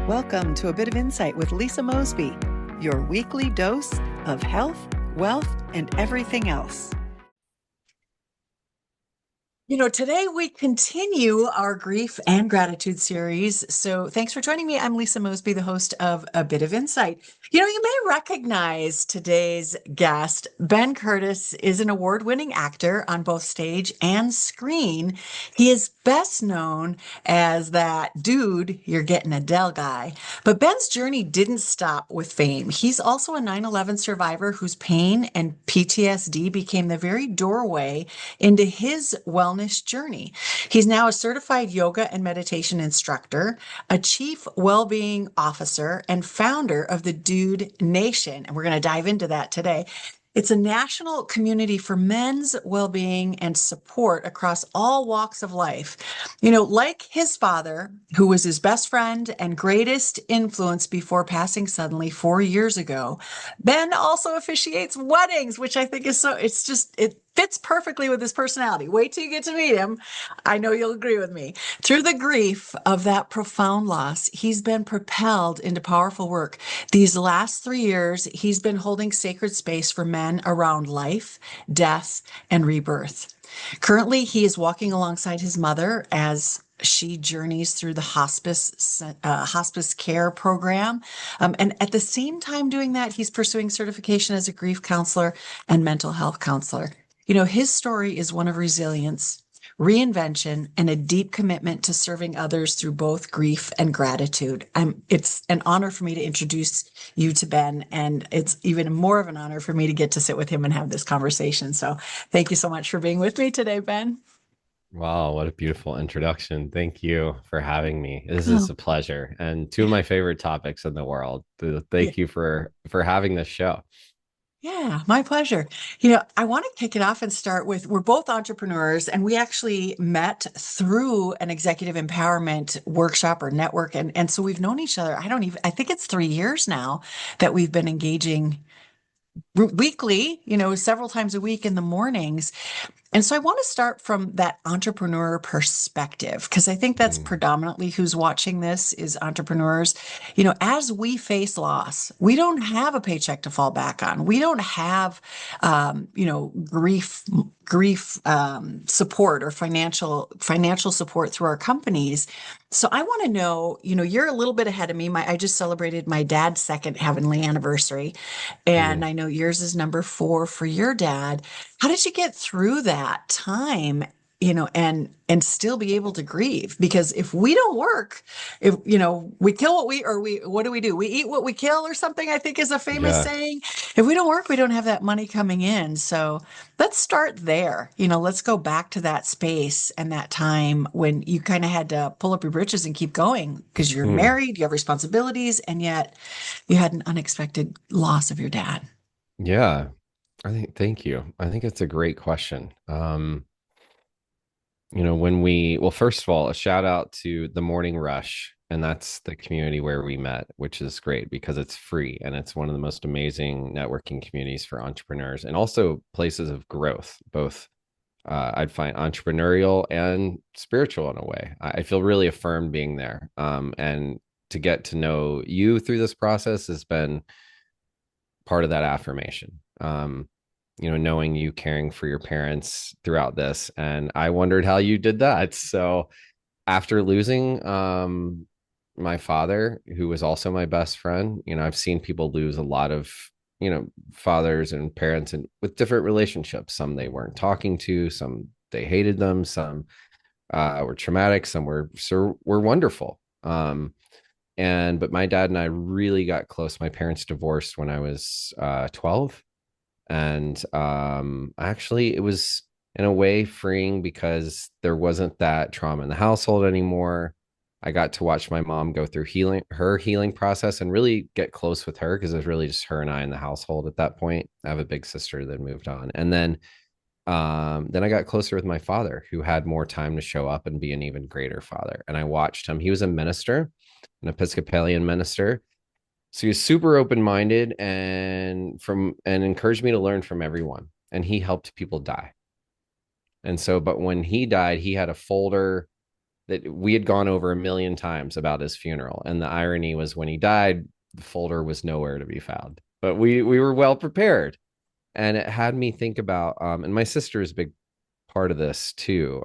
Welcome to A Bit of Insight with Lisa Mosbey, your weekly dose of health, wealth, and everything else. Today we continue our grief and gratitude series. So thanks for joining me. I'm Lisa Mosbey, the host of A Bit of Insight. You may recognize today's guest. Ben Curtis is an award-winning actor on both stage and screen. He is best known as that dude, you're getting a Dell guy. But Ben's journey didn't stop with fame. He's also a 9/11 survivor whose pain and PTSD became the very doorway into his wellness journey. He's now a certified yoga and meditation instructor, a chief well-being officer, and founder of the Dude Nation. And we're going to dive into that today. It's a national community for men's well-being and support across all walks of life. Like his father, who was his best friend and greatest influence before passing suddenly 4 years ago, Ben also officiates weddings, which I think is it fits perfectly with his personality. Wait till you get to meet him. I know you'll agree with me. Through the grief of that profound loss, he's been propelled into powerful work. These last 3 years, he's been holding sacred space for men around life, death, and rebirth. Currently, he is walking alongside his mother as she journeys through the hospice care program. And at the same time doing that, he's pursuing certification as a grief counselor and mental health counselor. His story is one of resilience, reinvention, and a deep commitment to serving others through both grief and gratitude. It's an honor for me to introduce you to Ben, and it's even more of an honor for me to get to sit with him and have this conversation. So thank you so much for being with me today, Ben. Wow, what a beautiful introduction. Thank you for having me. This is Oh, a pleasure and two of my favorite topics in the world. yeah. Thank you for having this show. Yeah, my pleasure. I want to kick it off and start with we're both entrepreneurs, and we actually met through an executive empowerment workshop or network. And so we've known each other. I think it's 3 years now that we've been engaging weekly, several times a week in the mornings. And so I want to start from that entrepreneur perspective, because I think that's Mm, predominantly who's watching this is entrepreneurs. As we face loss, we don't have a paycheck to fall back on. We don't have, grief support or financial support through our companies. So I want to know, you're a little bit ahead of me. I just celebrated my dad's second heavenly anniversary, and mm, I know yours is number 4 for your dad. How did you get through that time, and still be able to grieve? Because if we don't work, if we kill what do we do? We eat what we kill or something, I think is a famous yeah. saying. If we don't work, we don't have that money coming in. So let's start there. Let's go back to that space and that time when you kind of had to pull up your britches and keep going because you're Mm, married, you have responsibilities, and yet you had an unexpected loss of your dad. yeah. Thank you. I think it's a great question. Well, first of all, a shout out to the Morning Rush, and that's the community where we met, which is great because it's free and it's one of the most amazing networking communities for entrepreneurs and also places of growth, both I'd find entrepreneurial and spiritual in a way. I feel really affirmed being there. And to get to know you through this process has been part of that affirmation. Knowing you caring for your parents throughout this. And I wondered how you did that. So after losing my father, who was also my best friend, I've seen people lose a lot of, fathers and parents and with different relationships. Some they weren't talking to, some they hated them, some were traumatic, some were wonderful. But my dad and I really got close. My parents divorced when I was 12. And actually, it was in a way freeing because there wasn't that trauma in the household anymore. I got to watch my mom go through her healing process and really get close with her because it was really just her and I in the household at that point. I have a big sister that moved on. And then I got closer with my father, who had more time to show up and be an even greater father. And I watched him. He was a minister, an Episcopalian minister, so he was super open-minded and encouraged me to learn from everyone. And he helped people die. And so, but when he died, he had a folder that we had gone over a million times about his funeral. And the irony was when he died, the folder was nowhere to be found. But we were well prepared. And it had me think about and my sister is a big part of this too.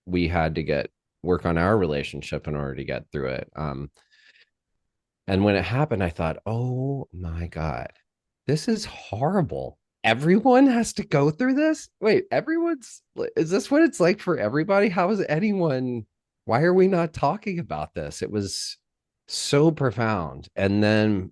We had to get work on our relationship in order to get through it. And when it happened, I thought, oh my God, this is horrible. Everyone has to go through this. Wait, is this what it's like for everybody? How is anyone, why are we not talking about this? It was so profound. And then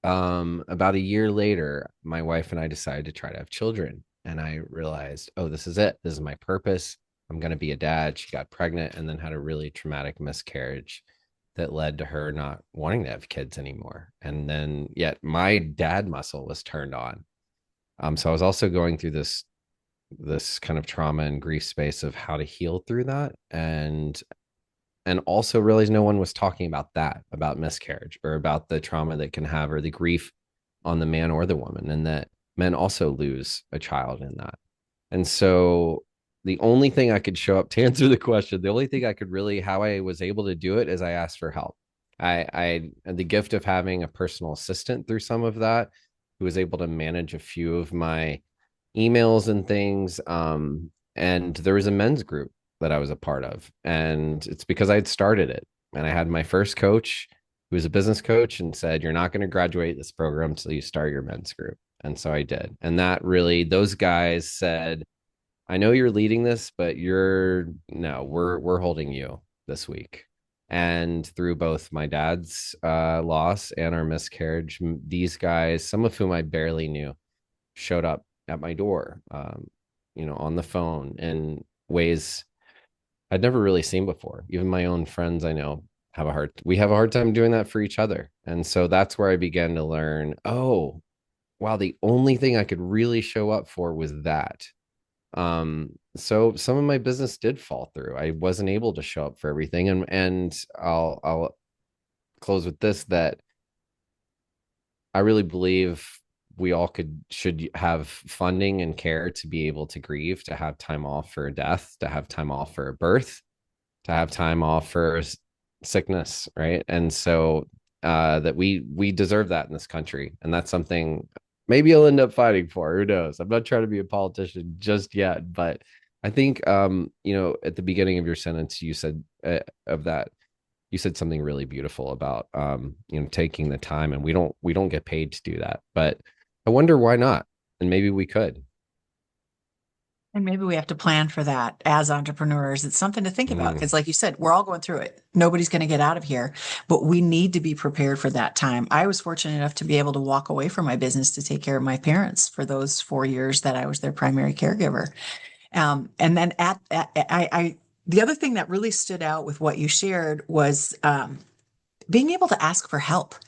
about a year later, my wife and I decided to try to have children. And I realized, oh, this is it. This is my purpose. I'm going to be a dad. She got pregnant and then had a really traumatic miscarriage that led to her not wanting to have kids anymore. And then yet my dad muscle was turned on. So I was also going through this kind of trauma and grief space of how to heal through that. And also realized no one was talking about that, about miscarriage or about the trauma that can have or the grief on the man or the woman, and that men also lose a child in that. And so the only thing I could show up to answer the question, the only thing I could really, how I was able to do it is I asked for help. I had the gift of having a personal assistant through some of that who was able to manage a few of my emails and things. And there was a men's group that I was a part of. And it's because I'd started it. And I had my first coach who was a business coach and said, you're not going to graduate this program until you start your men's group. And so I did. And that really, those guys said, I know you're leading this, but we're holding you this week. And through both my dad's loss and our miscarriage, these guys, some of whom I barely knew, showed up at my door, on the phone in ways I'd never really seen before. Even my own friends I know we have a hard time doing that for each other. And so that's where I began to learn, oh, wow, the only thing I could really show up for was that. So some of my business did fall through. I wasn't able to show up for everything. And I'll close with this, that I really believe we all should have funding and care to be able to grieve, to have time off for a death, to have time off for a birth, to have time off for sickness, right? And so that we deserve that in this country, and that's something maybe I'll end up fighting for. Who knows? I'm not trying to be a politician just yet, but I think at the beginning of your sentence, you said of that you said something really beautiful about taking the time, and we don't get paid to do that, but I wonder why not, and maybe we could. And maybe we have to plan for that as entrepreneurs. It's something to think about Mm, because, like you said, we're all going through it. Nobody's going to get out of here, but we need to be prepared for that time. I was fortunate enough to be able to walk away from my business to take care of my parents for those 4 years that I was their primary caregiver. And then the other thing that really stood out with what you shared was being able to ask for help. mm,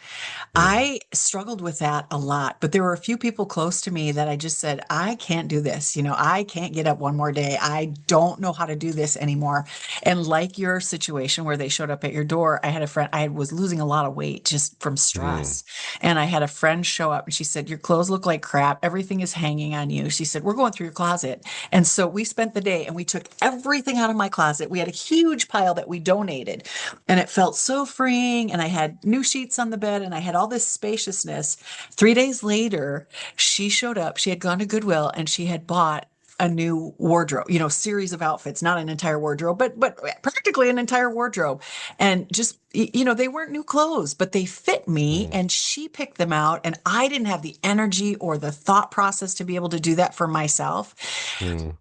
I struggled with that a lot, but there were a few people close to me that I just said, I can't do this. I can't get up one more day. I don't know how to do this anymore. And like your situation where they showed up at your door, I had a friend, I was losing a lot of weight just from mm, stress. And I had a friend show up and she said, your clothes look like crap. Everything is hanging on you. She said, we're going through your closet. And so we spent the day and we took everything out of my closet. We had a huge pile that we donated and it felt so freeing. And I had new sheets on the bed and I had all this spaciousness. 3 days later, she showed up. She had gone to Goodwill and she had bought a new wardrobe, series of outfits, not an entire wardrobe, but practically an entire wardrobe. And just, they weren't new clothes, but they fit me. mm, And she picked them out. And I didn't have the energy or the thought process to be able to do that for myself. mm,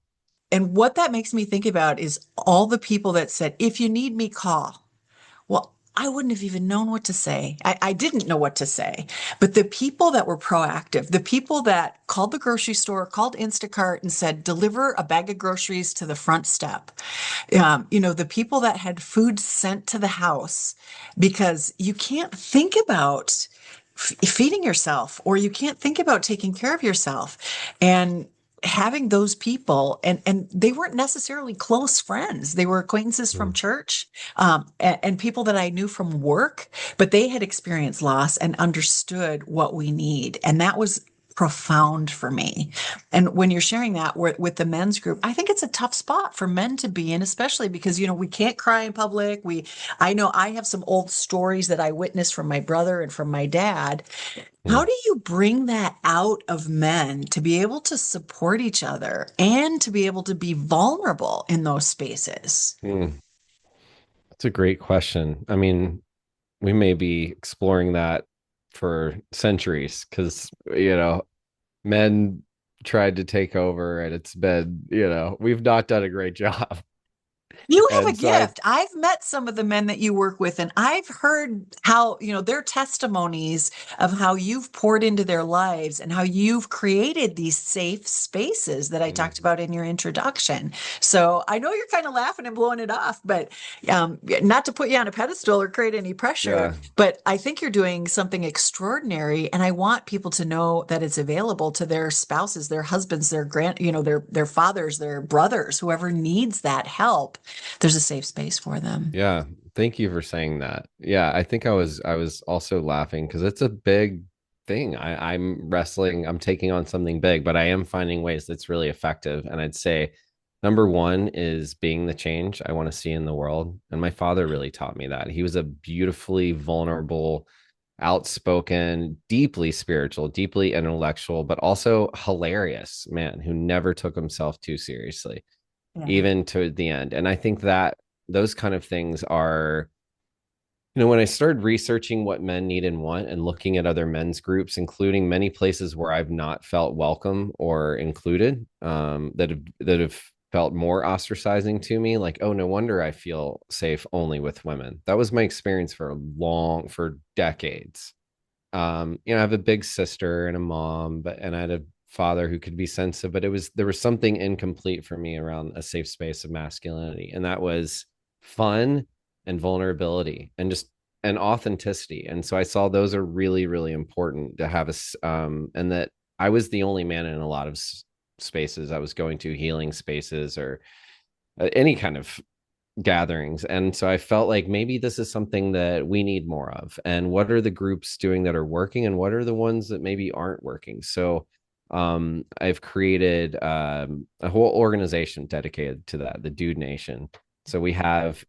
And what that makes me think about is all the people that said, if you need me, call. Well, I wouldn't have even known what to say. I didn't know what to say. But the people that were proactive, the people that called the grocery store, called Instacart and said, deliver a bag of groceries to the front step. The people that had food sent to the house because you can't think about feeding yourself or you can't think about taking care of yourself. And having those people and they weren't necessarily close friends, they were acquaintances from mm, church, and people that I knew from work, but they had experienced loss and understood what we need, and that was profound for me. And when you're sharing that with the men's group, I think it's a tough spot for men to be in, especially because, we can't cry in public. I know I have some old stories that I witnessed from my brother and from my dad. How Mm, do you bring that out of men to be able to support each other and to be able to be vulnerable in those spaces? mm. That's a great question. I mean, we may be exploring that for centuries because, men tried to take over and it's been, we've not done a great job. You have And a so I, gift. I've met some of the men that you work with, and I've heard how, their testimonies of how you've poured into their lives and how you've created these safe spaces that I talked mm, about in your introduction. So I know you're kind of laughing and blowing it off, but not to put you on a pedestal or create any pressure, yeah, but I think you're doing something extraordinary. And I want people to know that it's available to their spouses, their husbands, their fathers, their brothers, whoever needs that help. There's a safe space for them. yeah. Thank you for saying that. Yeah, I think I was also laughing because it's a big thing. I'm wrestling, I'm taking on something big, but I am finding ways that's really effective. And I'd say number one is being the change I want to see in the world. And my father really taught me that. He was a beautifully vulnerable, outspoken, deeply spiritual, deeply intellectual, but also hilarious man who never took himself too seriously, Yeah. even to the end. And I think that those kind of things are, when I started researching what men need and want and looking at other men's groups, including many places where I've not felt welcome or included, that have felt more ostracizing to me, like, oh, no wonder I feel safe only with women. That was my experience for decades. I have a big sister and a mom, and I had a father who could be sensitive, but there was something incomplete for me around a safe space of masculinity, and that was fun and vulnerability and just and authenticity. And so I saw those are really, really important to have and that I was the only man in a lot of spaces I was going to, healing spaces or any kind of gatherings. And so I felt like maybe this is something that we need more of. And what are the groups doing that are working and what are the ones that maybe aren't working? So I've created a whole organization dedicated to that, the Dude Nation. So we have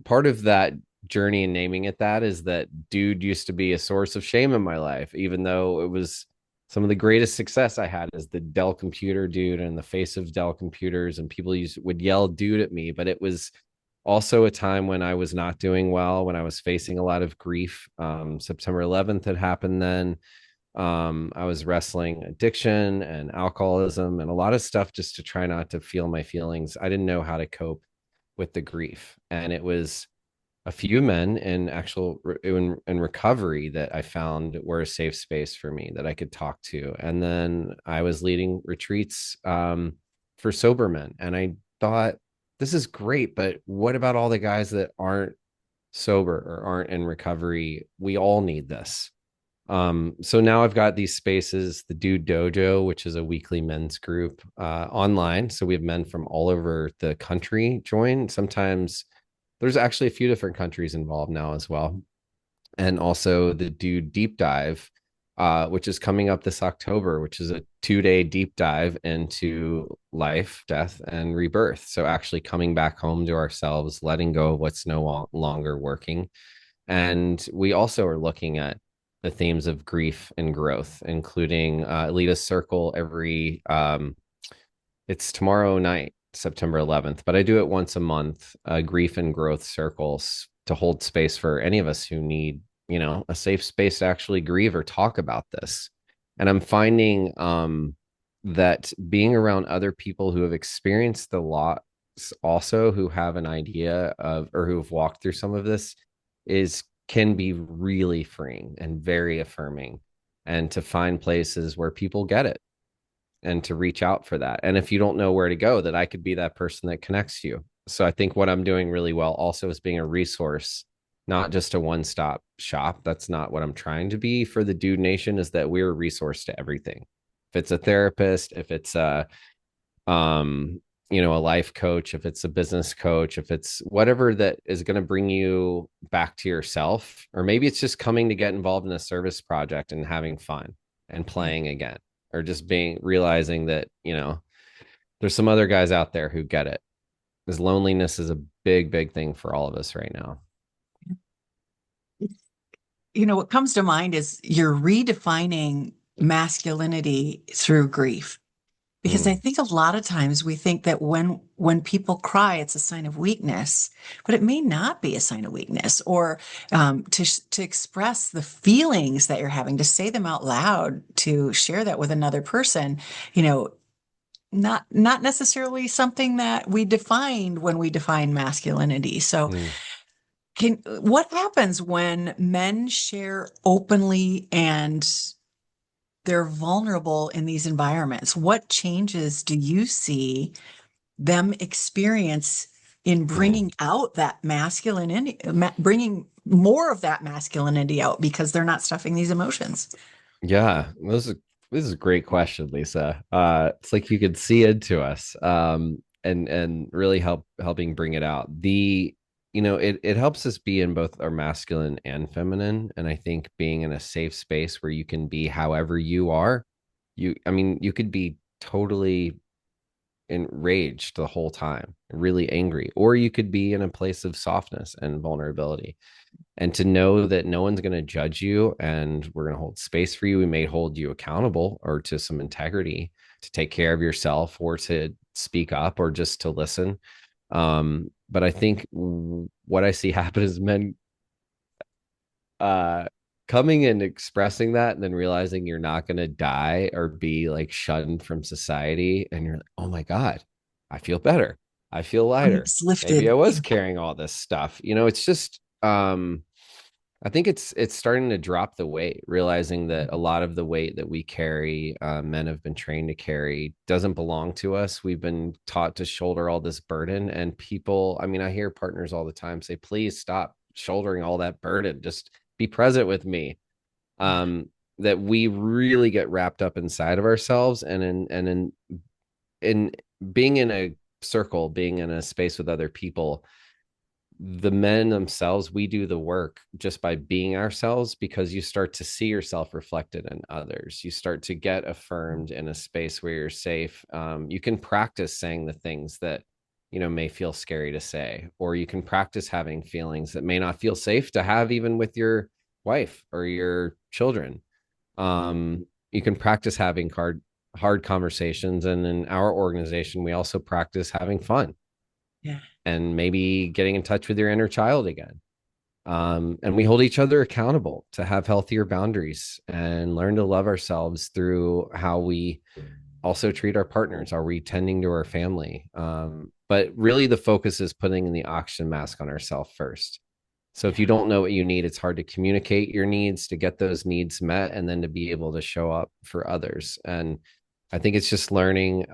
part of that journey in naming it that is that dude used to be a source of shame in my life, even though it was some of the greatest success I had as the Dell computer dude and the face of Dell Computers, and people would yell dude at me, but it was also a time when I was not doing well, when I was facing a lot of grief. September 11th had happened then. I was wrestling addiction and alcoholism and a lot of stuff just to try not to feel my feelings. I didn't know how to cope with the grief. And it was a few men in recovery that I found were a safe space for me that I could talk to. And then I was leading retreats for sober men. And I thought, this is great, but what about all the guys that aren't sober or aren't in recovery? We all need this. So now I've got these spaces, the Dude Dojo, which is a weekly men's group online. So we have men from all over the country join. Sometimes there's actually a few different countries involved now as well. And also the Dude Deep Dive, which is coming up this October, which is a 2-day deep dive into life, death, and rebirth. So actually coming back home to ourselves, letting go of what's no longer working. And we also are looking at the themes of grief and growth, including lead a circle every it's tomorrow night, September 11th, but I do it once a month, grief and growth circles to hold space for any of us who need, a safe space to actually grieve or talk about this. And I'm finding that being around other people who have experienced the loss, also who have an idea of or who have walked through some of this, is can be really freeing and very affirming, and to find places where people get it and to reach out for that. And if you don't know where to go, that I could be that person that connects you. So I think what I'm doing really well also is being a resource, not just a one-stop shop. That's not what I'm trying to be for the Dude Nation, is that we're a resource to everything. If it's a therapist, if it's um, a life coach, if it's a business coach, if it's whatever that is going to bring you back to yourself, or maybe it's just coming to get involved in a service project and having fun and playing again. or just being realizing that, there's some other guys out there who get it. Because loneliness is a big, big thing for all of us right now. What comes to mind is you're redefining masculinity through grief. Because I Mm, think a lot of times we think that when people cry, it's a sign of weakness, but it may not be a sign of weakness. Or to express the feelings that you're having, to say them out loud, to share that with another person, you know, not necessarily something that we defined when we define masculinity. So, mm. what happens when men share openly and they're vulnerable in these environments? What changes do you see them experience in Mm. bringing out that masculinity, bringing more of that masculinity out because they're not stuffing these emotions? Yeah, this is a great question, Lisa. It's like you could see into us, and really helping bring it out. It helps us be in both our masculine and feminine, and I think being in a safe space where you can be however you are. I mean, you could be totally enraged the whole time, really angry, or you could be in a place of softness and vulnerability, and to know that no one's going to judge you and we're going to hold space for you. We may hold you accountable or to some integrity to take care of yourself or to speak up or just to listen. But I think what I see happen is men uh coming and expressing that and then realizing you're not going to die or be like shunned from society, and you're like, oh my god, I feel better, I feel lighter, It's maybe I lifted. was carrying all this stuff. It's just I think it's starting to drop the weight, realizing that a lot of the weight that we carry, men have been trained to carry, doesn't belong to us. We've been taught to shoulder all this burden, and people, I mean, I hear partners all the time say, "Please stop shouldering all that burden. Just be present with me." Yeah. That we really get wrapped up inside of ourselves, and in being in a circle, being in a space with other people, the men themselves, we do the work just by being ourselves, because you start to see yourself reflected in others. You start to get affirmed in a space where you're safe. You can practice saying the things that may feel scary to say, or you can practice having feelings that may not feel safe to have, even with your wife or your children. You can practice having hard conversations, and in our organization, we also practice having fun Yeah. and maybe getting in touch with your inner child again. And we hold each other accountable to have healthier boundaries and learn to love ourselves through how we also treat our partners. Are we tending to our family? But really, the focus is putting the oxygen mask on ourselves first. So if you Yeah. don't know what you need, it's hard to communicate your needs, to get those needs met, and then to be able to show up for others. And I think it's just learning.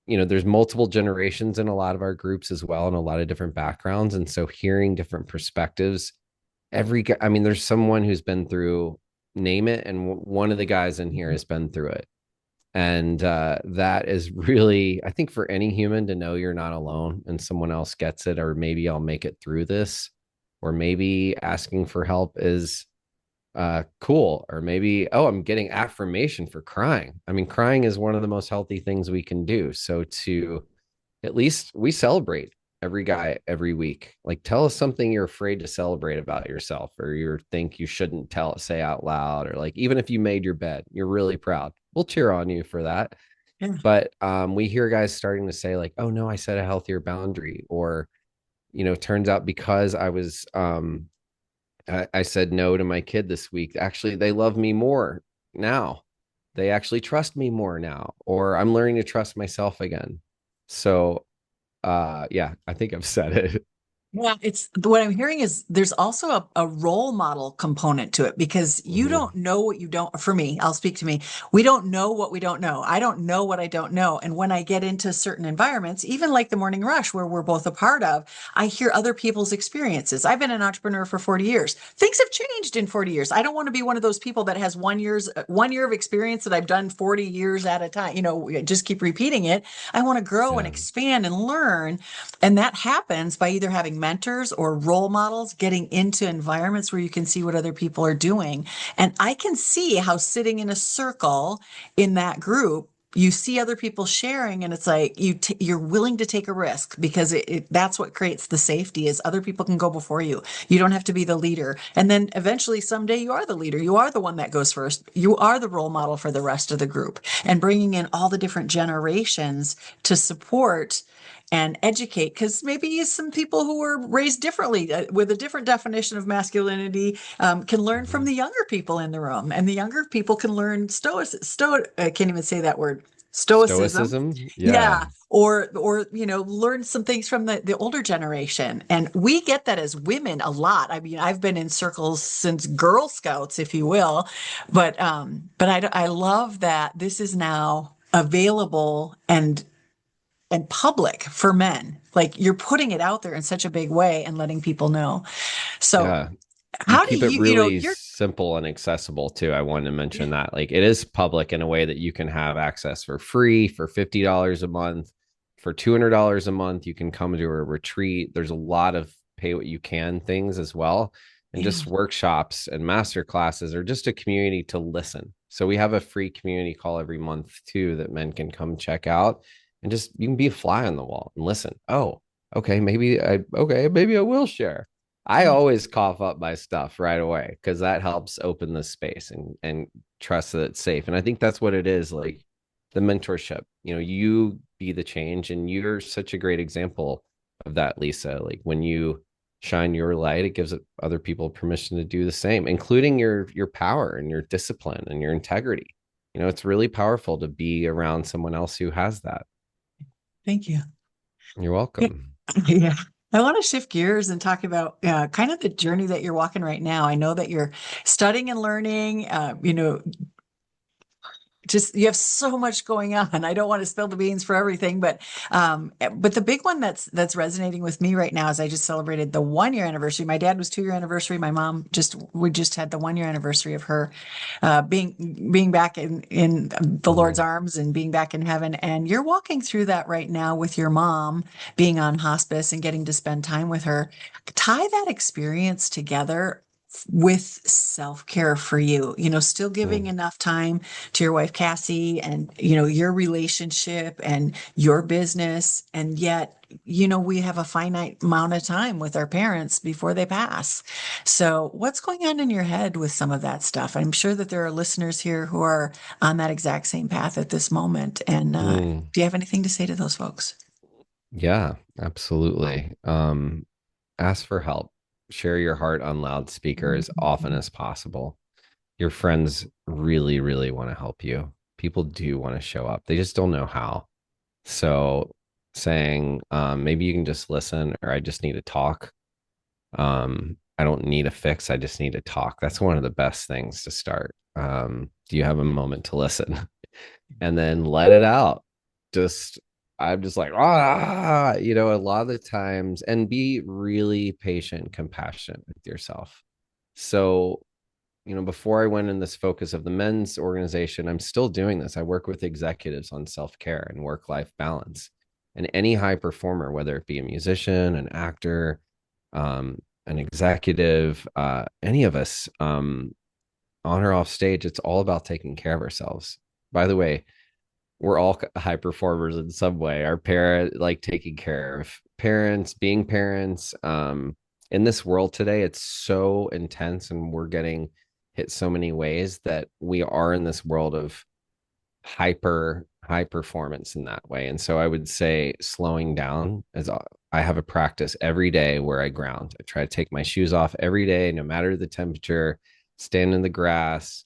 There's multiple generations in a lot of our groups as well, and a lot of different backgrounds, and so hearing different perspectives. I mean, there's someone who's been through, name it, and one of the guys in here has been through it. And that is really, I think, for any human to know you're not alone and someone else gets it, or maybe I'll make it through this, or maybe asking for help is cool, or maybe, oh, I'm getting affirmation for crying. I mean, crying is one of the most healthy things we can do. So to at least, we celebrate every guy every week. Like, tell us something you're afraid to celebrate about yourself, or you think you shouldn't say out loud, or like, even if you made your bed, you're really proud, we'll cheer on you for that. Yeah. But we hear guys starting to say like, oh no, I set a healthier boundary, or turns out because I said no to my kid this week, actually they love me more now, they actually trust me more now, or I'm learning to trust myself again. So yeah, I think I've said it. Yeah, it's what I'm hearing is there's also a role model component to it because you Mhm. don't know what you don't. For me, I'll speak to me. We don't know what we don't know. I don't know what I don't know. And when I get into certain environments, even like the morning rush where we're both a part of, I hear other people's experiences. I've been an entrepreneur for 40 years. Things have changed in 40 years. I don't want to be one of those people that has 1 year of experience that I've done 40 years at a time. Just keep repeating it. I want to grow and Yeah. expand and learn. And that happens by either having mentors or role models, getting into environments where you can see what other people are doing. And I can see how sitting in a circle in that group, you see other people sharing, and it's like you're willing to take a risk because that's what creates the safety is other people can go before you. You don't have to be the leader. And then eventually someday you are the leader. You are the one that goes first. You are the role model for the rest of the group. And bringing in all the different generations to support and educate, because maybe some people who were raised differently with a different definition of masculinity can learn from Mhm. the younger people in the room, and the younger people can learn I can't even say that word, stoicism. Stoicism. Yeah, Yeah. or learn some things from the older generation, and we get that as women a lot. I mean, I've been in circles since Girl Scouts, if you will, but I love that this is now available and public for men. Like you're putting it out there in such a big way and letting people know. So Yeah. You how do keep it you really you're simple and accessible too. I wanted to mention that. Like it is public in a way that you can have access for free for $50 a month, for $200 a month. You can come to a retreat. There's a lot of pay what you can things as well. And yeah, just workshops and master classes or just a community to listen. So we have a free community call every month too that men can come check out and just you can be a fly on the wall and listen. Oh, maybe I will share. I yeah. always cough up my stuff right away because that helps open the space and trust that it's safe. And I think that's what it is, like the mentorship. You be the change, and you're such a great example of that, Lisa. Like when you shine your light, it gives other people permission to do the same, including your power and your discipline and your integrity. It's really powerful to be around someone else who has that. Thank you. You're Yeah. welcome. Yeah. I want to shift gears and talk about kind of the journey that you're walking right now. I know that you're studying and learning, just you have so much going on. I don't want to spill the beans for everything, but the big one that's resonating with me right now is I just celebrated the 1 year anniversary. My dad was 2 year anniversary. My mom we just had the 1 year anniversary of her being back in the Lord's Mhm. arms and being back in heaven. And you're walking through that right now with your mom being on hospice and getting to spend time with her. Tie that experience together with self-care for you, still giving Mm. enough time to your wife Cassie and your relationship and your business, and yet we have a finite amount of time with our parents before they pass. So what's going on in your head with some of that stuff? I'm sure that there are listeners here who are on that exact same path at this moment, and Mm. do you have anything to say to those folks? Yeah, absolutely. Ask for help. Share your heart on loudspeaker as often as possible. Your friends really, really want to help you. People do want to show up. They just don't know how. So saying, maybe you can just listen, or I just need to talk. I don't need a fix. I just need to talk. That's one of the best things to start. Do you have a moment to listen? And then let it out. Just I'm just like a lot of the times, and be really patient, compassionate with yourself. So, before I went in this focus of the men's organization, I'm still doing this. I work with executives on self-care and work-life balance. And any high performer, whether it be a musician, an actor, an executive, any of us, on or off stage, it's all about taking care of ourselves. By the way, we're all high performers in some way. Our parent, like taking care of parents, being parents. In this world today, it's so intense, and we're getting hit so many ways that we are in this world of hyper high performance in that way. And so I would say slowing down as I have a practice every day where I ground. I try to take my shoes off every day, no matter the temperature, stand in the grass.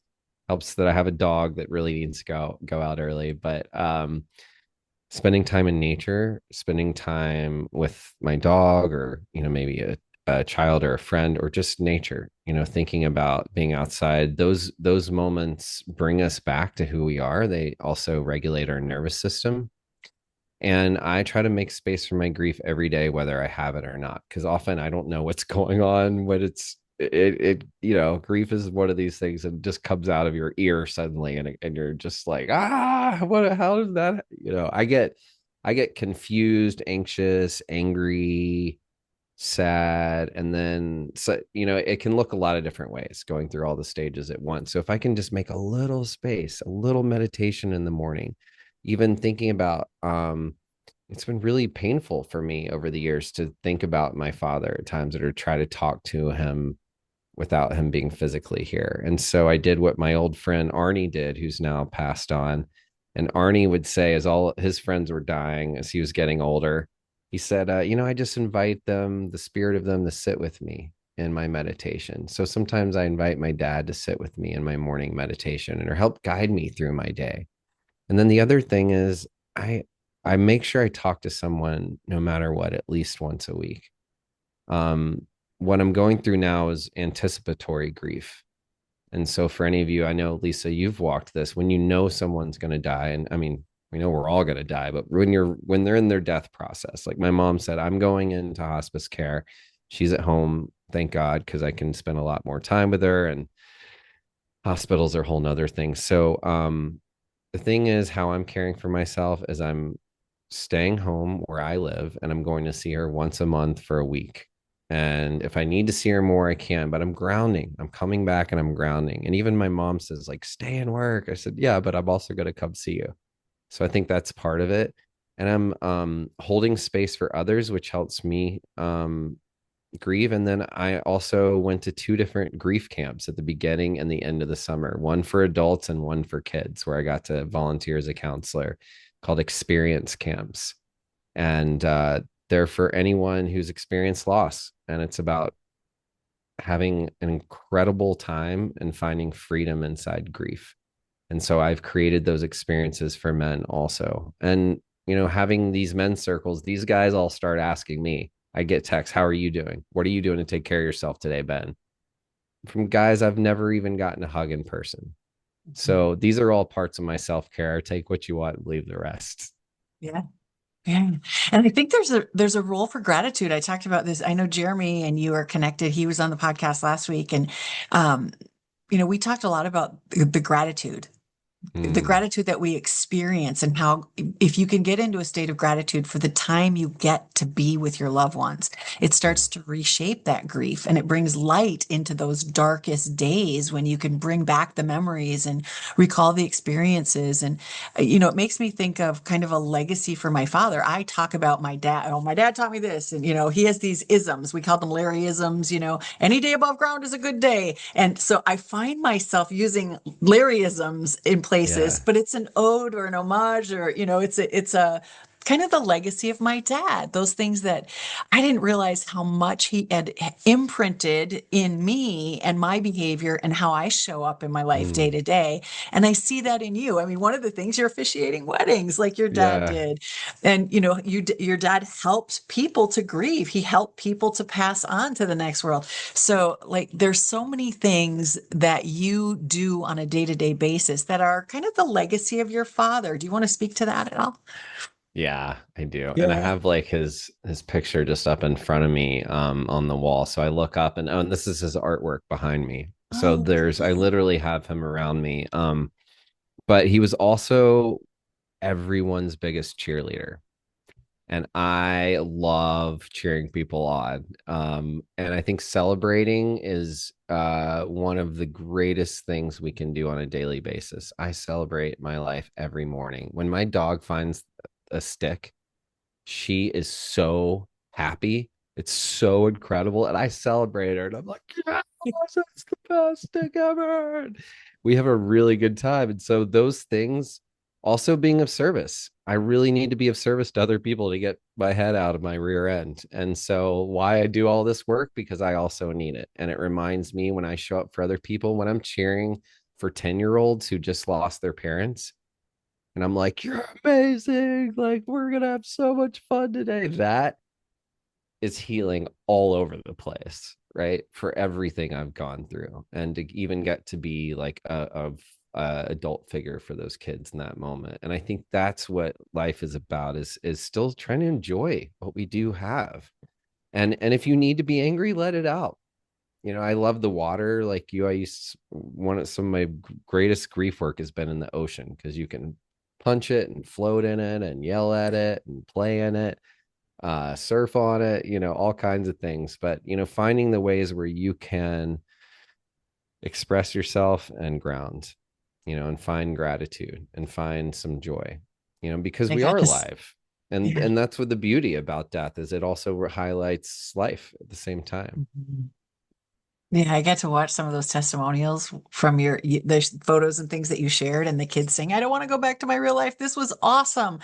Helps that I have a dog that really needs to go out early, but spending time in nature, spending time with my dog, or maybe a child or a friend, or just nature, thinking about being outside. Those moments bring us back to who we are. They also regulate our nervous system. And I try to make space for my grief every day, whether I have it or not, because often I don't know what's going on when grief is one of these things that just comes out of your ear suddenly, and you're just like, how does that, I get confused, anxious, angry, sad, and then so it can look a lot of different ways going through all the stages at once. So if I can just make a little space, a little meditation in the morning, even thinking about it's been really painful for me over the years to think about my father at times, or try to talk to him without him being physically here. And so I did what my old friend Arnie did, who's now passed on. And Arnie would say, as all his friends were dying, as he was getting older, he said, I just invite them, the spirit of them, to sit with me in my meditation. So sometimes I invite my dad to sit with me in my morning meditation and or help guide me through my day. And then the other thing is, I I make sure I talk to someone no matter what, at least once a week. Um, what I'm going through now is anticipatory grief. And so for any of you, I know, Lisa, you've walked this when you know someone's going to die. And I mean, we know we're all going to die, but when they're in their death process, like my mom said, I'm going into hospice care. She's at home, thank God, because I can spend a lot more time with her, and hospitals are a whole nother thing. So the thing is, how I'm caring for myself is I'm staying home where I live, and I'm going to see her once a month for a week. And if I need to see her more, I can, but I'm grounding. I'm coming back and I'm grounding. And even my mom says, like, stay and work. I said, yeah, but I'm also going to come see you. So I think that's part of it. And I'm holding space for others, which helps me grieve. And then I also went to two different grief camps at the beginning and the end of the summer, one for adults and one for kids, where I got to volunteer as a counselor, called experience camps. And they're for anyone who's experienced loss. And it's about having an incredible time and finding freedom inside grief. And so I've created those experiences for men also. And, having these men's circles, these guys all start asking me. I get texts, how are you doing? What are you doing to take care of yourself today, Ben? From guys I've never even gotten a hug in person. So these are all parts of my self-care. Take what you want and leave the rest. Yeah. Yeah. And I think there's a role for gratitude. I talked about this. I know Jeremy and you are connected. He was on the podcast last week, and um, we talked a lot about the gratitude, the Mm, gratitude that we experience, and how if you can get into a state of gratitude for the time you get to be with your loved ones, it mm, starts to reshape that grief, and it brings light into those darkest days when you can bring back the memories and recall the experiences. And it makes me think of kind of a legacy for my father. I talk about my dad. Oh, my dad taught me this, and he has these isms. We call them Larryisms. Any day above ground is a good day. And so I find myself using Larryisms in places, yeah. but it's an ode or an homage, or it's a kind of the legacy of my dad. Those things that I didn't realize how much he had imprinted in me and my behavior and how I show up in my life day Mm, to day. And I see that in you. I mean, one of the things, you're officiating weddings like your dad yeah. did. And your dad helped people to grieve. He helped people to pass on to the next world. So, like, there's so many things that you do on a day-to-day basis that are kind of the legacy of your father. Do you want to speak to that at all? Yeah, I do. And I Yeah. have like his picture just up in front of me on the wall. So I look up, and and this is his artwork behind me. So Oh, I literally have him around me. But he was also everyone's biggest cheerleader. And I love cheering people on. And I think celebrating is one of the greatest things we can do on a daily basis. I celebrate my life every morning. When my dog finds a stick, she is so happy. It's so incredible. And I celebrate her, and I'm like, yes, it's the best thing ever. We have a really good time. And so those things, also being of service. I really need to be of service to other people to get my head out of my rear end. And so why I do all this work, because I also need it. And it reminds me, when I show up for other people, when I'm cheering for 10-year-olds who just lost their parents, and I'm like, you're amazing. Like, we're going to have so much fun today. That is healing all over the place, right? For everything I've gone through. And to even get to be like a adult figure for those kids in that moment. And I think that's what life is about, is still trying to enjoy what we do have. And if you need to be angry, let it out. I love the water. Like you, I used one of some of my greatest grief work has been in the ocean, because you can punch it and float in it and yell at it and play in it. surf on it, all kinds of things. But, finding the ways where you can express yourself and ground, and find gratitude and find some joy, because I we got are this. alive. And Yeah. and that's what the beauty about death is. It also highlights life at the same time. Mhm. Yeah, I get to watch some of those testimonials from the photos and things that you shared, and the kids saying, "I don't want to go back to my real life. This was awesome,"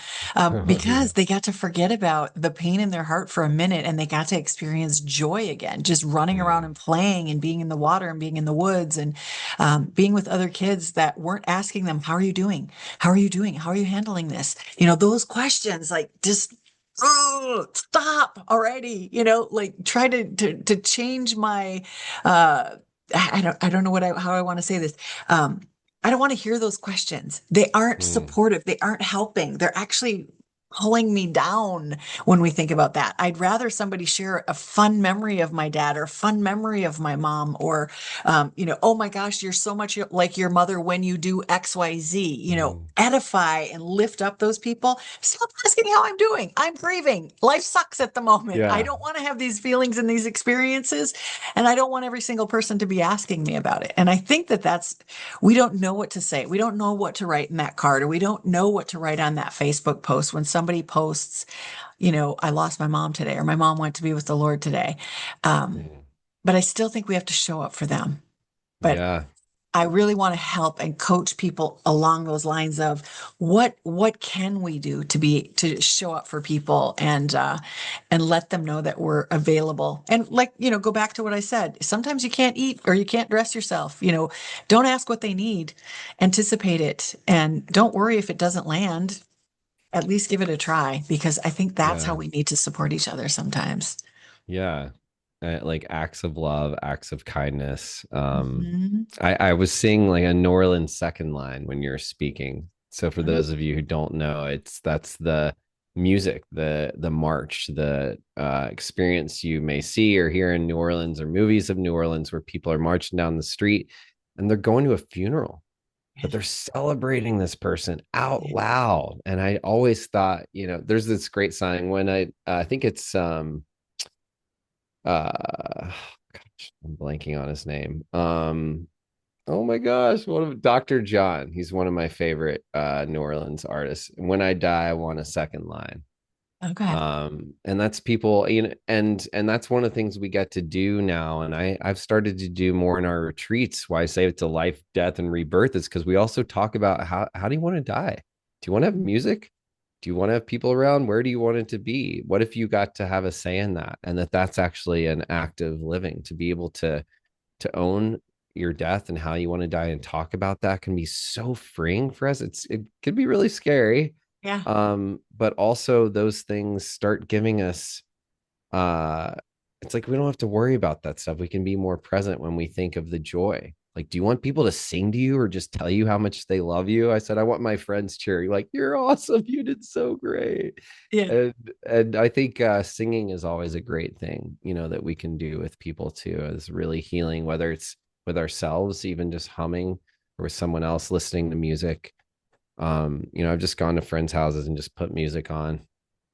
because Yeah. they got to forget about the pain in their heart for a minute, and they got to experience joy again, just running around Mm, and playing and being in the water and being in the woods and being with other kids that weren't asking them, "How are you doing? How are you doing? How are you handling this?" Those questions, like just. Oh, stop already. Like try to change my I don't know how I want to say this. Um, I don't want to hear those questions. They aren't mm, supportive. They aren't helping. They're actually pulling me down when we think about that. I'd rather somebody share a fun memory of my dad or a fun memory of my mom or, oh my gosh, you're so much like your mother when you do X, Y, Z, mm. edify and lift up those people. Stop asking how I'm doing. I'm grieving. Life sucks at the moment. I Yeah. don't want to have these feelings and these experiences. And I don't want every single person to be asking me about it. And I think we don't know what to say. We don't know what to write in that card, or we don't know what to write on that Facebook post when somebody posts, I lost my mom today, or my mom went to be with the Lord today. Um, Mm. but I still think we have to show up for them. But Yeah. I really want to help and coach people along those lines of what can we do to show up for people and let them know that we're available. And like, go back to what I said. Sometimes you can't eat or you can't dress yourself. Don't ask what they need. Anticipate it and don't worry if it doesn't land. At least give it a try because I think that's how Yeah. we need to support each other sometimes. Yeah. Like acts of love, acts of kindness. Mhm. I was seeing like a New Orleans second line when you're speaking. So for those of you who don't know, that's the music, the march, the experience you may see or hear in New Orleans or movies of New Orleans where people are marching down the street and they're going to a funeral, but they're celebrating this person out loud. And I always thought, there's this great sign when I think it's gosh, I'm blanking on his name. Oh my gosh, what of Dr. John? He's one of my favorite New Orleans artists. When I die, I want a second line. Okay. And that's people, and that's one of the things we get to do now. And I've started to do more in our retreats. Why I say it's a life, death, and rebirth is because we also talk about how do you want to die? Do you want to have music? Do you want to have people around? Where do you want it to be? What if you got to have a say in that? And that's actually an act of living, to be able to own your death and how you want to die and talk about that can be so freeing for us. It could be really scary. Yeah. But also those things start giving us uh it's like we don't have to worry about that stuff. We can be more present when we think of the joy. Like, do you want people to sing to you or just tell you how much they love you? I said, I want my friends cheering, like, you're awesome. You did so great. Yeah. And I think singing is always a great thing, that we can do with people too, is really healing, whether it's with ourselves, even just humming, or with someone else listening to music. I've just gone to friends' houses and just put music on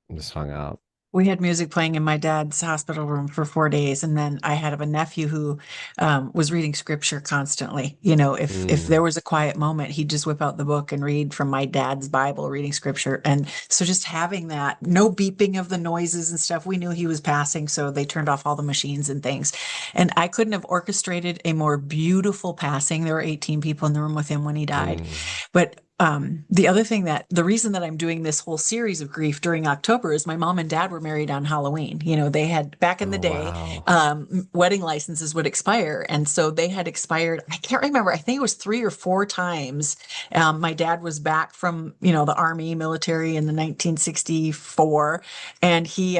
and just hung out. We had music playing in my dad's hospital room for 4 days, and then I had a nephew who was reading scripture constantly. If there Mm, was a quiet moment, he'd just whip out the book and read from my dad's Bible, reading scripture. And so, just having that, no beeping of the noises and stuff. We knew he was passing, so they turned off all the machines and things. And I couldn't have orchestrated a more beautiful passing. There were 18 people in the room with him when he died, mm. but the reason that I'm doing this whole series of grief during October is my mom and dad were married on Halloween. They had back in the Oh, day, wow. wedding licenses would expire. And so they had expired. I can't remember. I think it was 3 or 4 times. My dad was back from, the army military in the 1964. And he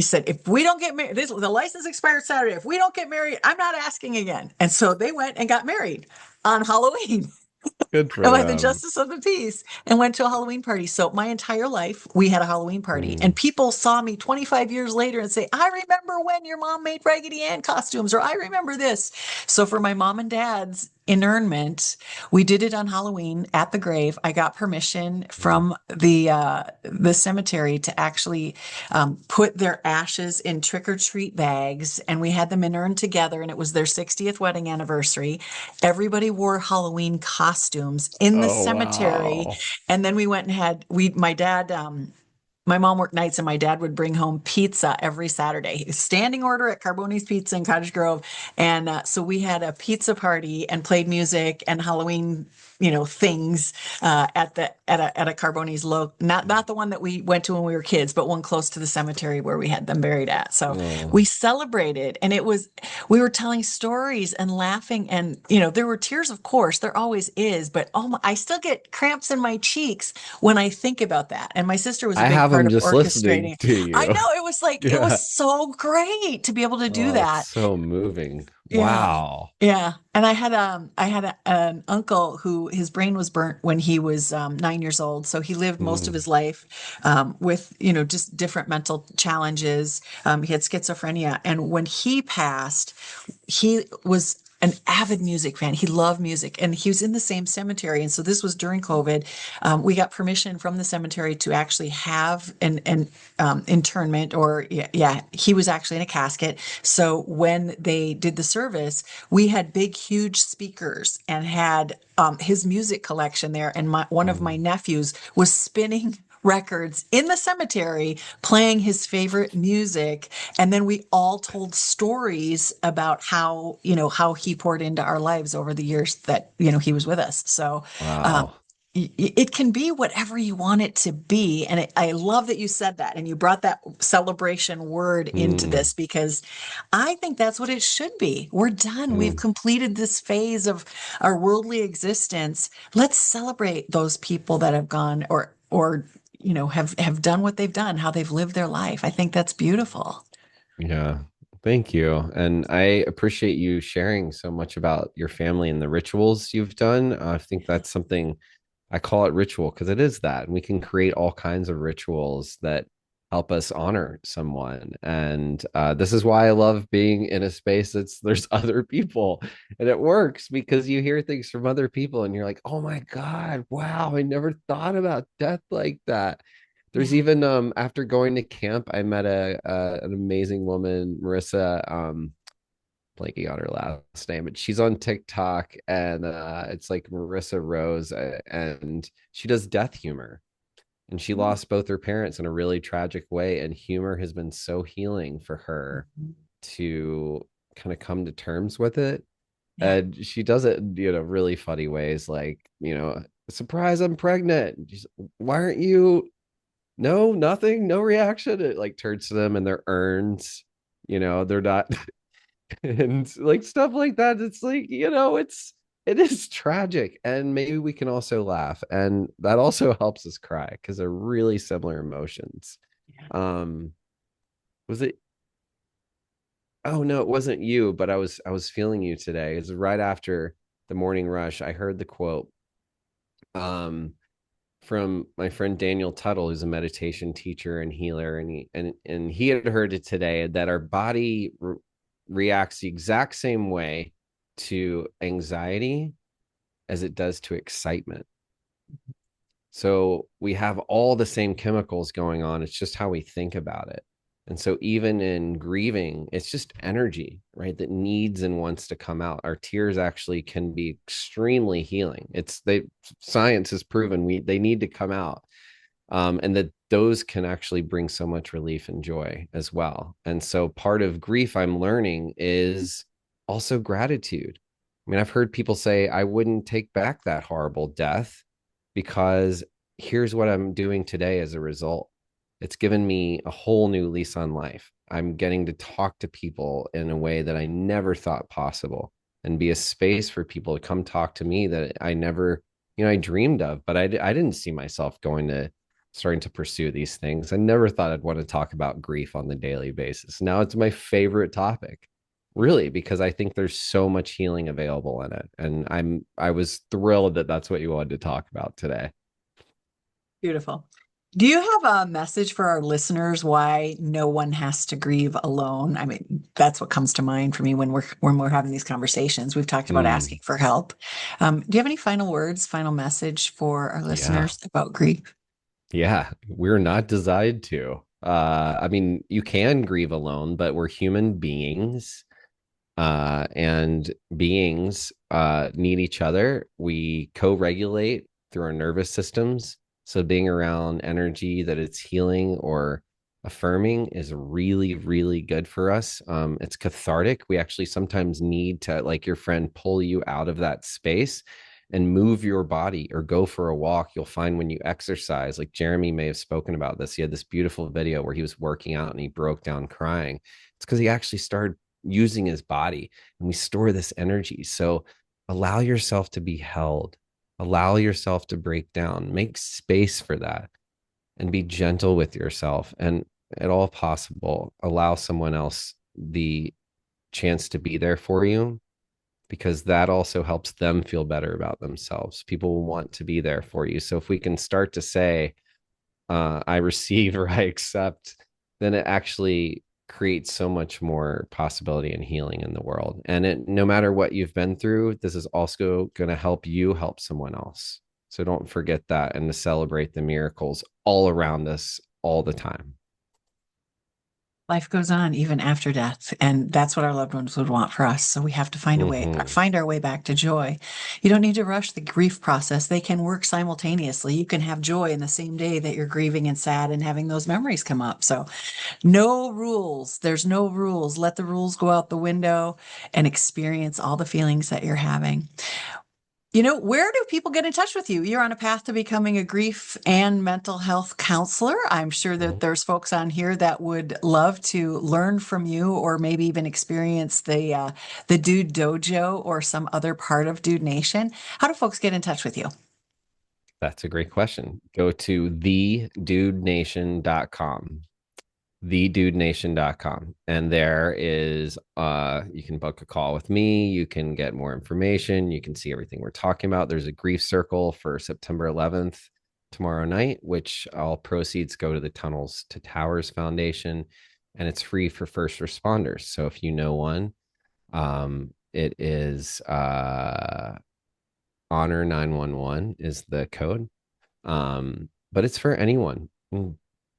said, if we don't get married, the license expired Saturday. If we don't get married, I'm not asking again. And so they went and got married on Halloween. Good for By the them. justice of the peace and went to a Halloween party. So my entire life, we had a Halloween party, and Mm, people saw me 25 years later and say, I remember when your mom made Raggedy Ann costumes, or I remember this. So for my mom and dad's inurnment. We did it on Halloween at the grave. I got permission Mm. from the cemetery to actually put their ashes in trick or treat bags, and we had them inurned together. And it was their 60th wedding anniversary. Everybody wore Halloween costumes in the Oh, cemetery, wow. and then we went and had we my dad. My mom worked nights and my dad would bring home pizza every Saturday, standing order at Carboni's Pizza in Cottage Grove. And so we had a pizza party and played music and Halloween, things at a Carboni's not the one that we went to when we were kids, but one close to the cemetery where we had them buried at. So Oh, we celebrated, and we were telling stories and laughing, and there were tears, of course, there always is, but oh my, I still get cramps in my cheeks when I think about that. And my sister was a I big have part them of just listening orchestrating. to I you. know it was Yeah. so great to be able to do Oh, it's that. so moving. Yeah. Wow. Yeah. And I had an uncle who his brain was burnt when he was 9 years old. So he lived most of Mm, his life with, just different mental challenges. He had schizophrenia. And when he passed, he was an avid music fan. He loved music, and he was in the same cemetery. And so this was during COVID. We got permission from the cemetery to actually have an internment, or yeah, he was actually in a casket. So when they did the service, we had big, huge speakers and had his music collection there. And one of my mm, nephews was spinning records in the cemetery playing his favorite music, and then we all told stories about how he poured into our lives over the years that he was with us. So um, wow. it can be whatever you want it to be, and I love that you said that and you brought that celebration word into Mm, this, because I think that's what it should be. We're done. We've mm, completed this phase of our worldly existence. Let's celebrate those people that have gone, or have done what they've done, how they've lived their life. I think that's beautiful. yeah. Thank you. And I appreciate you sharing so much about your family and the rituals you've done. I think that's something I call it ritual because it is that. And we can create all kinds of rituals that help us honor someone. And this is why I love being in a space that's there's other people. And it works because you hear things from other people and you're like, oh my God, wow, I never thought about death like that. There's Yeah. even after going to camp, I met an amazing woman, Marissa. Blanking on her last name, but she's on TikTok and it's like Marissa Rose, and she does death humor. And she lost both her parents in a really tragic way. And humor has been so healing for her to kind of come to terms with it. Yeah. And she does it in, really funny ways, like, surprise, I'm pregnant. And she's, why aren't you? No, nothing, no reaction. It like turns to them and they're urns, they're not and like stuff like that. It's like, it is tragic, and maybe we can also laugh, and that also helps us cry because they're really similar emotions. Yeah. um was it Oh no, it wasn't you, but I was feeling you today. It's right after the morning rush. I heard the quote um from my friend Daniel Tuttle, who's a meditation teacher and healer, and he had heard it today that our body reacts the exact same way to anxiety as it does to excitement. So we have all the same chemicals going on. It's just how we think about it. And so even in grieving, it's just energy, right? That needs and wants to come out. Our tears actually can be extremely healing. Science has proven they need to come out. And that those can actually bring so much relief and joy as well. And so part of grief I'm learning is also gratitude. I mean, I've heard people say, I wouldn't take back that horrible death because here's what I'm doing today as a result. It's given me a whole new lease on life. I'm getting to talk to people in a way that I never thought possible and be a space for people to come talk to me that I never, I dreamed of, but I didn't see myself starting to pursue these things. I never thought I'd want to talk about grief on the daily basis. Now it's my favorite topic, really, because I think there's so much healing available in it. And I was thrilled that that's what you wanted to talk about today. Beautiful. Do you have a message for our listeners why no one has to grieve alone? I mean, that's what comes to mind for me when we're having these conversations. We've talked about Mm, asking for help. Do you have any final words, final message for our yeah. listeners about grief? Yeah. We're not designed to. I mean, you can grieve alone, but we're human beings. And beings need each other. We co-regulate through our nervous systems. So being around energy that it's healing or affirming is really, really good for us. It's cathartic. We actually sometimes need to, like your friend, pull you out of that space and move your body or go for a walk. You'll find when you exercise, like Jeremy may have spoken about this. He had this beautiful video where he was working out and he broke down crying. It's because he actually started using his body, and we store this energy. So allow yourself to be held, allow yourself to break down, make space for that, and be gentle with yourself. And at all possible, allow someone else the chance to be there for you, because that also helps them feel better about themselves. People will want to be there for you. So if we can start to say, I receive or I accept, then it actually creates so much more possibility and healing in the world. And no matter what you've been through, this is also going to help you help someone else. So don't forget that, and to celebrate the miracles all around us all the time. Life goes on even after death, and that's what our loved ones would want for us. So we have to Mm-hmm. find our way back to joy. You don't need to rush the grief process. They can work simultaneously. You can have joy in the same day that you're grieving and sad and having those memories come up. So no rules. There's no rules. Let the rules go out the window and experience all the feelings that you're having. Where do people get in touch with you? You're on a path to becoming a grief and mental health counselor. I'm sure that there's folks on here that would love to learn from you, or maybe even experience the Dude Dojo or some other part of Dude Nation. How do folks get in touch with you? That's a great question. Go to thedudenation.com, thedudenation.com, and there is you can book a call with me, you can get more information, you can see everything we're talking about. There's a grief circle for September 11th, tomorrow night, which all proceeds go to the Tunnels to Towers Foundation, and it's free for first responders. So if you know one, it is honor 911 is the code. But it's for anyone.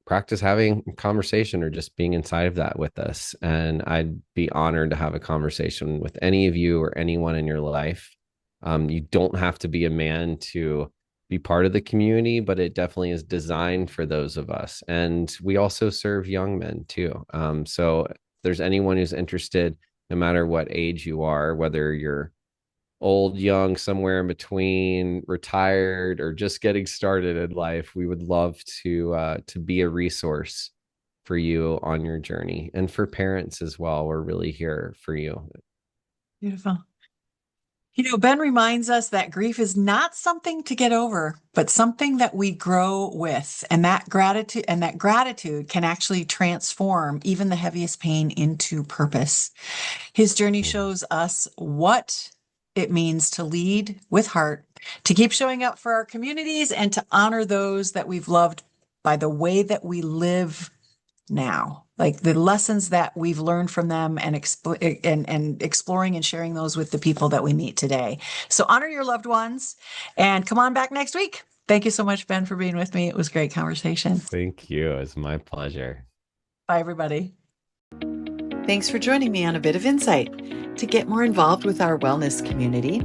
Practice having a conversation or just being inside of that with us. And I'd be honored to have a conversation with any of you or anyone in your life. You don't have to be a man to be part of the community, but it definitely is designed for those of us. And we also serve young men too. So if there's anyone who's interested, no matter what age you are, whether you're old, young, somewhere in between, retired, or just getting started in life, we would love to be a resource for you on your journey. And for parents as well, we're really here for you. Beautiful. Ben reminds us that grief is not something to get over, but something that we grow with. And that gratitude can actually transform even the heaviest pain into purpose. His journey Mm. shows us what it means to lead with heart, to keep showing up for our communities, and to honor those that we've loved by the way that we live now, like the lessons that we've learned from them, and exploring and sharing those with the people that we meet today. So honor your loved ones and come on back next week. Thank you so much, Ben, for being with me. It was a great conversation. Thank you. It's my pleasure. Bye, everybody. Thanks for joining me on A Bit of Insight. To get more involved with our wellness community,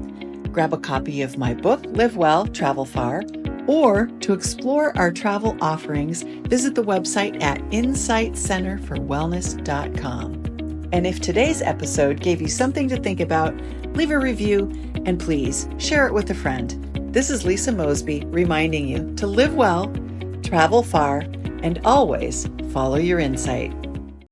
grab a copy of my book, Live Well, Travel Far, or to explore our travel offerings, visit the website at insightcenterforwellness.com. And if today's episode gave you something to think about, leave a review and please share it with a friend. This is Lisa Mosbey reminding you to live well, travel far, and always follow your insight.